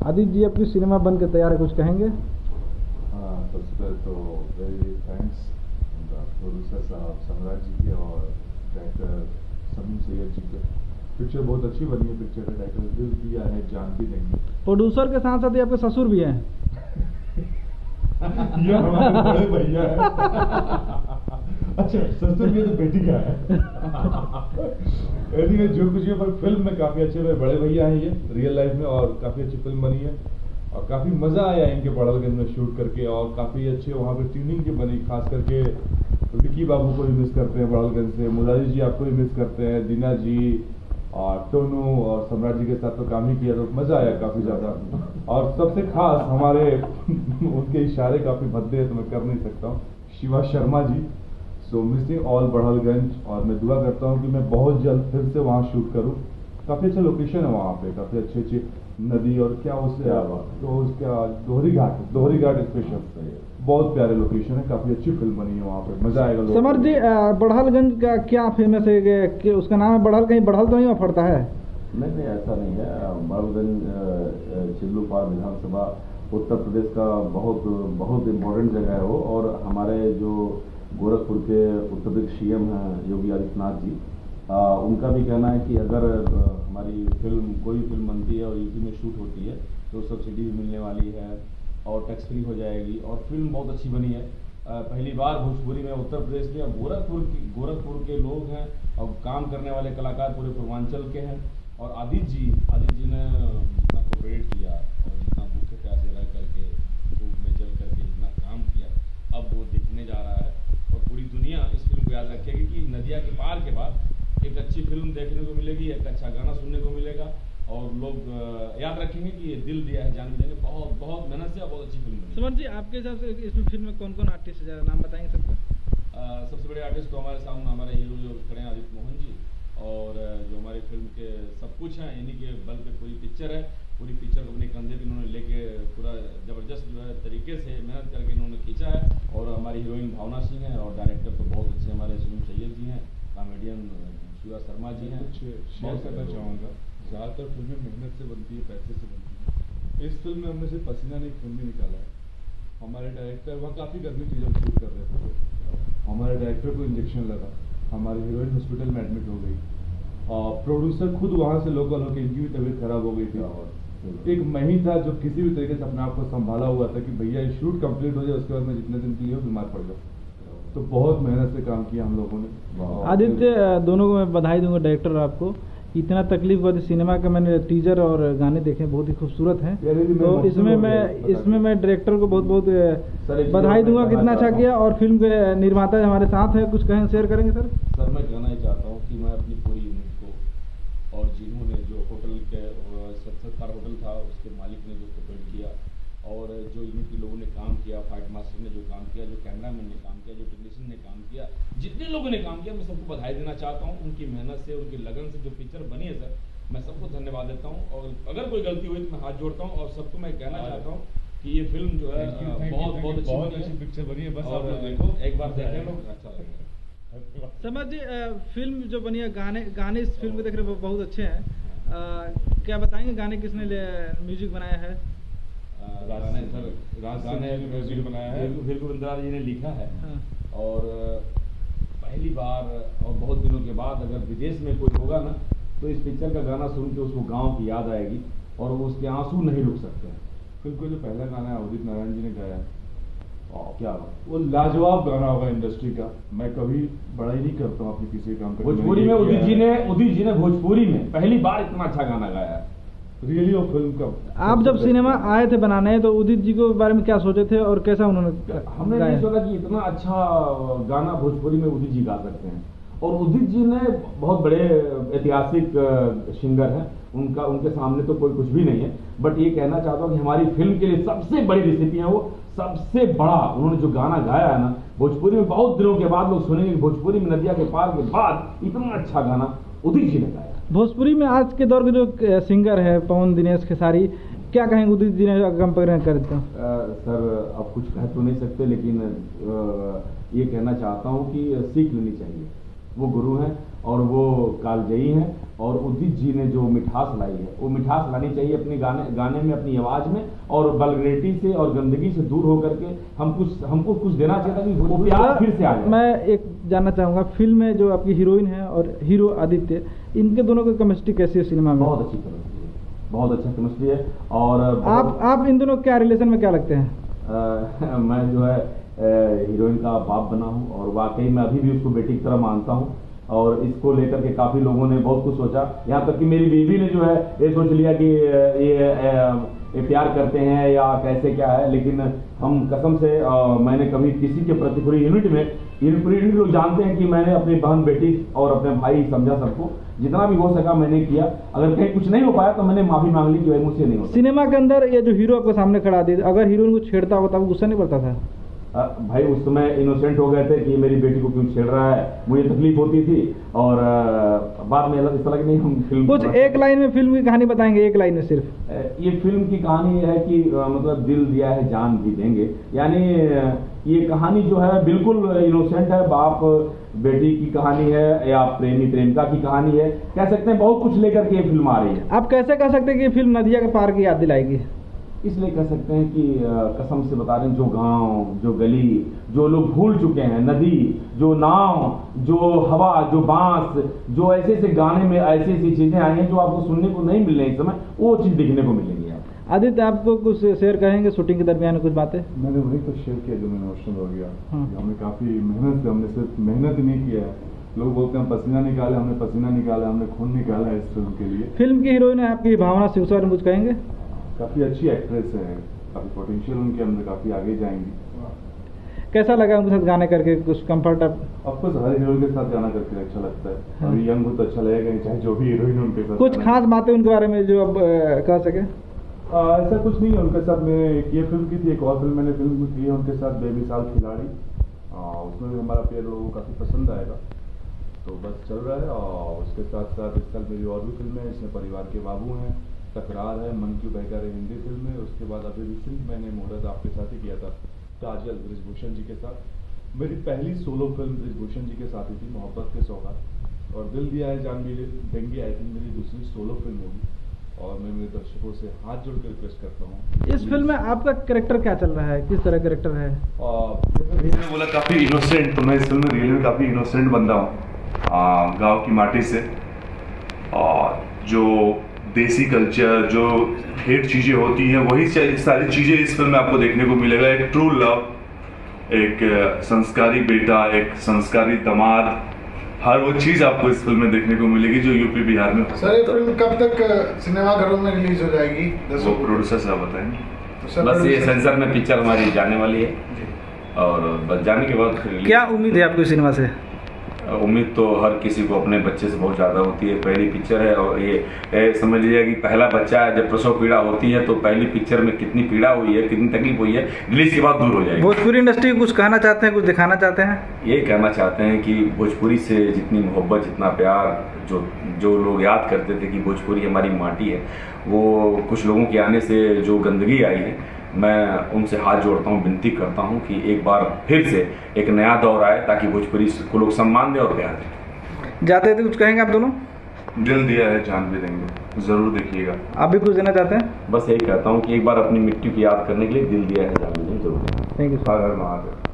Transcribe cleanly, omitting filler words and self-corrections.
आदित्य जी आपकी सिनेमा बन के तैयार है, कुछ कहेंगे? सबसे पहले तो वेरी थैंक्स प्रोड्यूसर साहब सम्राट जी के और डायरेक्टर समीम सैयद जी के। पिक्चर बहुत अच्छी बनी है, पिक्चर का डायरेक्टर दिल दिया है, जान भी देंगे। प्रोड्यूसर के साथ साथ ही आपके ससुर भी हैं। ये हमारे बड़े भैया है। अच्छा, ससुर भी तो बेटी का है। एनीवे जो कुछ है, पर फिल्म में काफी अच्छे मेरे बड़े भैया हैं ये रियल लाइफ में, और काफी अच्छी फिल्म बनी है और काफी मजा आया इनके बड़लगंज में शूट करके, और काफी अच्छे वहाँ पे ट्यूनिंग की बनी, खास करके विकी बाबू को भी मिस करते हैं बड़लगंज से, मुरारी जी आपको भी मिस करते हैं, दीना जी और टोनू और सम्राट जी के साथ तो काम ही किया, तो मजा आया काफी ज्यादा। और सबसे खास हमारे उनके इशारे काफी भद्दे हैं तो मैं कर नहीं सकता हूँ, शिवा शर्मा जी। सो मिसिंग ऑल बड़हलगंज, और मैं दुआ करता हूँ कि मैं बहुत जल्द फिर से वहाँ शूट करूँ। काफ़ी अच्छा लोकेशन है वहाँ पे, काफ़ी अच्छी अच्छी नदी और क्या उससे तो उसका दोहरी घाट स्पेशल, बहुत प्यारे लोकेशन है, काफ़ी अच्छी फिल्म बनी है वहाँ पे, मज़ा आएगा। समर जी, बड़हलगंज का क्या फेमस है कि उसका नाम है बड़हल, कहीं बड़हल तो नहीं पड़ता है? नहीं, ऐसा नहीं है। बड़हलगंज चिल्लूपार विधानसभा उत्तर प्रदेश का बहुत इम्पोर्टेंट जगह है वो, और हमारे जो गोरखपुर के उत्तर प्रदेश सीएम हैं योगी आदित्यनाथ जी, उनका भी कहना है कि अगर हमारी कोई फिल्म बनती है और यूपी में शूट होती है तो सब्सिडी भी मिलने वाली है और टैक्स फ्री हो जाएगी, और फिल्म बहुत अच्छी बनी है। पहली बार भोजपुरी में उत्तर प्रदेश में, गोरखपुर के लोग हैं और काम करने वाले कलाकार पूरे पूर्वांचल के हैं, और आदित्य जी ने जितना कोऑपरेट किया और जितना भूखे प्यासे रह करके धूप में जल करके जितना काम किया, अब वो दिखने जा रहा है, और पूरी दुनिया इस फिल्म को याद रखेगी कि नदिया के पार के बाद एक अच्छी फिल्म देखने को मिलेगी, एक अच्छा गाना सुनने को मिलेगा, और लोग याद रखेंगे कि ये दिल दिया है जान भी देंगे। बहुत मेहनत से बहुत अच्छी फिल्म बनी। सुमन जी, आपके हिसाब से इस फिल्म में कौन कौन आर्टिस्ट है, नाम बताएंगे सबका? सबसे बड़े आर्टिस्ट तो हमारे सामने हमारे हीरो जो खड़े हैं आदित्य मोहन जी, और जो हमारी फिल्म के सब कुछ हैं, इन्हीं के बल पे पूरी पिक्चर है। पूरी पिक्चर को अपने कंधे पे इन्होंने लेके पूरा ज़बरदस्त जो है तरीके से मेहनत करके इन्होंने खींचा है, और हमारी हीरोइन भावना सिंह है, और डायरेक्टर तो बहुत अच्छे हमारे समीम सैयद जी हैं, कॉमेडियन शिवा शर्मा जी हैं। कुछ शेयर करना चाहूँगा, ज़्यादातर फिल्में मेहनत से बनती है, पैसे से बनती है। इस फिल्म में हमने सिर्फ पसीना नहीं खून भी निकाला है। हमारे डायरेक्टर वहाँ काफ़ी गर्मी थी जब शूट कर रहे थे, हमारे डायरेक्टर को इंजेक्शन लगा, हमारी हीरोइन हॉस्पिटल में एडमिट हो गई, और प्रोड्यूसर खुद वहाँ से लोकल होकर, इनकी भी तबीयत खराब हो गई थी, और एक मैं ही था जो किसी भी तरीके से अपने आप को संभाला हुआ था कि भैया ये शूट कंप्लीट हो जाए, उसके बाद मैं जितने दिन के लिए बीमार पड़ जाऊँ। तो बहुत मेहनत से काम किया हम लोगों ने। आदित्य, दोनों को मैं बधाई दूंगा, डायरेक्टर आपको इतना तकलीफ हुआ। सिनेमा का मैंने टीजर और गाने देखे, बहुत ही खूबसूरत हैं, तो इसमें मैं डायरेक्टर को बहुत बहुत बधाई दूंगा, कितना अच्छा किया। और फिल्म के निर्माता हमारे साथ हैं, कुछ कहें शेयर करेंगे सर? सर, मैं कहना ही चाहता हूँ कि मैं अपनी पूरी यूनिट को, और जिन्होंने जो होटल के सत्कार होटल था उसके मालिक ने जो सपोर्ट किया, और जो यूनिट के लोगों ने काम किया, फाइट मास्टर ने जो काम किया, जो कैमरामैन ने काम किया, जो टेक्नीशियन ने काम किया, जितने लोगों ने काम किया, मैं सबको बधाई देना चाहता हूँ। उनकी मेहनत से, उनकी लगन से जो पिक्चर बनी है सर, मैं सबको धन्यवाद देता हूँ, और अगर कोई गलती हुई तो मैं हाथ जोड़ता हूँ, और सबको मैं कहना चाहता हूँ कि ये फिल्म जो है बहुत अच्छी पिक्चर बनी है। बस आप लोग देखो, एक बार देखें लोग, अच्छा लगेगा। समझ जी, फिल्म जो बनी है, गाने इस फिल्म को देख रहे बहुत अच्छे हैं, क्या बताएंगे गाने किसने म्यूजिक बनाया है? गाने म्यूजिक बनाया है बिल्कुल जी ने लिखा है। हाँ। और पहली बार और बहुत दिनों के बाद अगर विदेश में कोई होगा ना, तो इस पिक्चर का गाना सुन के उसको गांव की याद आएगी, और वो उसके आंसू नहीं रुक सकते हैं। फिल्म को जो पहला गाना है उदित नारायण जी ने गाया, क्या वो लाजवाब गाना होगा इंडस्ट्री का। मैं कभी बड़ाई नहीं करता हूँ अपनी किसी काम पर। भोजपुरी में उदित जी ने भोजपुरी में पहली बार इतना अच्छा गाना गाया है, रियली। और फिल्म का आप जब सिनेमा आए थे बनाने, तो उदित जी के बारे में क्या सोचे थे और कैसा उन्होंने? हमने नहीं सोचा कि इतना अच्छा गाना भोजपुरी में उदित जी गा सकते हैं, और उदित जी ने बहुत बड़े ऐतिहासिक सिंगर हैं, उनके सामने तो कोई कुछ भी नहीं है। बट ये कहना चाहता हूँ कि हमारी फिल्म के लिए सबसे बड़ी रेसिपी है वो, सबसे बड़ा उन्होंने जो गाना गाया है ना भोजपुरी में, बहुत दिनों के बाद लोग सुनेंगे कि भोजपुरी में नदिया के पार के बाद इतना अच्छा गाना उदित जी ने गाया। भोजपुरी में आज के दौर के जो सिंगर है पवन दिनेश खेसारी, क्या कहेंगे उदित जी ने कंपेयर करते हैं? सर, अब कुछ कह तो नहीं सकते, लेकिन ये कहना चाहता हूँ कि सीख लेनी चाहिए। वो गुरु हैं और वो कालजयी हैं, और उदित जी ने जो मिठास लाई है वो मिठास लानी चाहिए अपने गाने में, अपनी आवाज़ में, और वल्गैरिटी से और गंदगी से दूर होकर के हमको कुछ देना चाहिए ताकि वो प्यार फिर से आ जाए। मैं एक जानना चाहूँगा, फिल्म में जो आपकी हीरोइन है और हीरो आदित्य, इनके दोनों की केमिस्ट्री कैसी है सिनेमा में? बहुत अच्छी केमिस्ट्री है, बहुत अच्छा केमिस्ट्री है। और आप इन दोनों क्या रिलेशन में क्या लगते हैं? मैं जो है हीरोइन का बाप बना हूँ, और वाकई मैं अभी भी उसको बेटी की तरह मानता हूँ, और इसको लेकर के काफ़ी लोगों ने बहुत कुछ सोचा, यहाँ तक कि मेरी बीवी ने जो है ये सोच लिया कि ये प्यार करते हैं या कैसे क्या है, लेकिन हम कसम से मैंने कभी किसी के प्रति पूरी यूनिट लोग जानते हैं कि मैंने अपनी बहन बेटी और अपने भाई समझा, सबको जितना भी हो सका मैंने किया। अगर कहीं कुछ नहीं हो पाया तो मैंने माफ़ी मांग ली कि भाई मुझसे नहीं होता। सिनेमा के अंदर ये जो हीरो आपको सामने खड़ा दे, अगर हीरोइन को छेड़ता होता, वो गुस्सा नहीं पड़ता था? भाई उस समय इनोसेंट हो गए थे कि मेरी बेटी को क्यों छेड़ रहा है, मुझे तकलीफ होती थी, और बाद में इस तरह की नहीं, हम फिल्म कुछ एक लाइन में फिल्म की कहानी बताएंगे, एक लाइन में सिर्फ। ये फिल्म की कहानी है कि मतलब दिल दिया है जान भी देंगे, यानी ये कहानी जो है बिल्कुल इनोसेंट है, बाप बेटी की कहानी है या प्रेमी प्रेमिका की कहानी है, कह सकते हैं बहुत कुछ लेकर के ये फिल्म आ रही है। आप कैसे कह सकते हैं कि ये फिल्म नदिया के पार की याद दिलाएगी? इसलिए कह सकते हैं कि कसम से बता रहे हैं, जो गांव, जो गली, जो लोग भूल चुके हैं, नदी, जो नाव, जो हवा, जो बांस, जो ऐसे ऐसे गाने में ऐसी ऐसी चीजें आई हैं जो आपको सुनने को नहीं मिल रही इस समय, वो चीज देखने को मिलेंगी। आप आदित्य, आपको कुछ शेयर करेंगे शूटिंग के दरमियान कुछ बातें? मैंने वही कुछ शेयर किया जो मैं इमोशनल हो गया। हमने काफ़ी मेहनत से, हमने सिर्फ मेहनत नहीं किया है, लोग बोलते हैं पसीना निकाला, हमने पसीना निकाला, हमने खून निकाला है इस फिल्म के लिए। फिल्म की हीरोइन है आपकी भावना सिंह, सर कुछ कहेंगे? काफ़ी अच्छी एक्ट्रेस है, काफ़ी पोटेंशियल उनके अंदर, काफ़ी आगे जाएंगी। कैसा लगा उनके साथ गाने करके? कुछ कंफर्ट? ऑफकोर्स हर हीरो के साथ गाना करके अच्छा लगता है। अभी यंग हो तो अच्छा लगेगा ही, चाहे जो भी हीरोइन उनके साथ। कुछ खास बातें उनके बारे में जो अब कह सके? ऐसा कुछ नहीं है उनके साथ। मैंने ये फिल्म की थी, एक और फिल्म मैंने फिल्म की है उनके साथ, बेमिसाल खिलाड़ी, उसमें भी हमारा पेयर लोगों को काफ़ी पसंद आएगा, तो बस चल रहा है। और उसके साथ साथ इस साल मेरी और भी फिल्में हैं, इसमें परिवार के बाबू हैं, तकरार है, मन क्यों बहका रहे हिंदी फिल्म है। उसके बाद अभी रिसेंट मैंने मुहूर्त आपके साथ ही किया था, काजल बृजभूषण जी के साथ। मेरी पहली सोलो फिल्म बृजभूषण जी के साथ ही थी, मोहब्बत के सौगात। और दिल दिया है जान भी देंगे आई थिंक मेरी दूसरी सोलो फिल्म होगी, और मैं मेरे दर्शकों से हाथ जोड़ कर रिक्वेस्ट करता हूँ। इस फिल्म में आपका कैरेक्टर क्या चल रहा है, किस तरह कैरेक्टर है? जैसे बोला काफ़ी इनोसेंट, तो मैं इस फिल्म में रियल में काफ़ी इनोसेंट बंदा हूँ, गाँव की माटी से। और जो देसी कल्चर, जो हेट चीज़ें होती हैं, वही सारी चीज़ें इस फिल्म में आपको देखने को मिलेगा। एक ट्रू लव, एक संस्कारी बेटा, एक संस्कारी दामाद, हर वो चीज़ आपको इस फिल्म में देखने को मिलेगी जो यूपी बिहार में। सर ये फिल्म कब तक सिनेमाघरों में रिलीज हो जाएगी? वो प्रोड्यूसर साहब बताएंगे। तो बस ये सेंसर में पिक्चर हमारी जाने वाली है, और बस जाने के बाद क्या उम्मीद है आपको सिनेमा से? उम्मीद तो हर किसी को अपने बच्चे से बहुत ज़्यादा होती है। पहली पिक्चर है, और ये समझ लीजिए कि पहला बच्चा है, जब प्रसव पीड़ा होती है तो पहली पिक्चर में कितनी पीड़ा हुई है, कितनी तकलीफ हुई है, रिलीज के बाद दूर हो जाएगी। भोजपुरी इंडस्ट्री कुछ कहना चाहते हैं, कुछ दिखाना चाहते हैं? ये कहना चाहते हैं कि भोजपुरी से जितनी मोहब्बत, जितना प्यार, जो लोग याद करते थे कि भोजपुरी हमारी माटी है, वो कुछ लोगों के आने से जो गंदगी आई है, मैं उनसे हाथ जोड़ता हूँ, विनती करता हूँ कि एक बार फिर से एक नया दौर आए, ताकि भोजपुरी को लोग सम्मान दें और प्यार दें। जाते थे कुछ कहेंगे आप दोनों? दिल दिया है जान भी देंगे, ज़रूर देखिएगा। आप भी कुछ देना चाहते हैं? बस यही कहता हूँ कि एक बार अपनी मिट्टी की याद करने के लिए दिल दिया है जान भी देंगे, जरूर देंगे। Thank you. Her her Mahadev.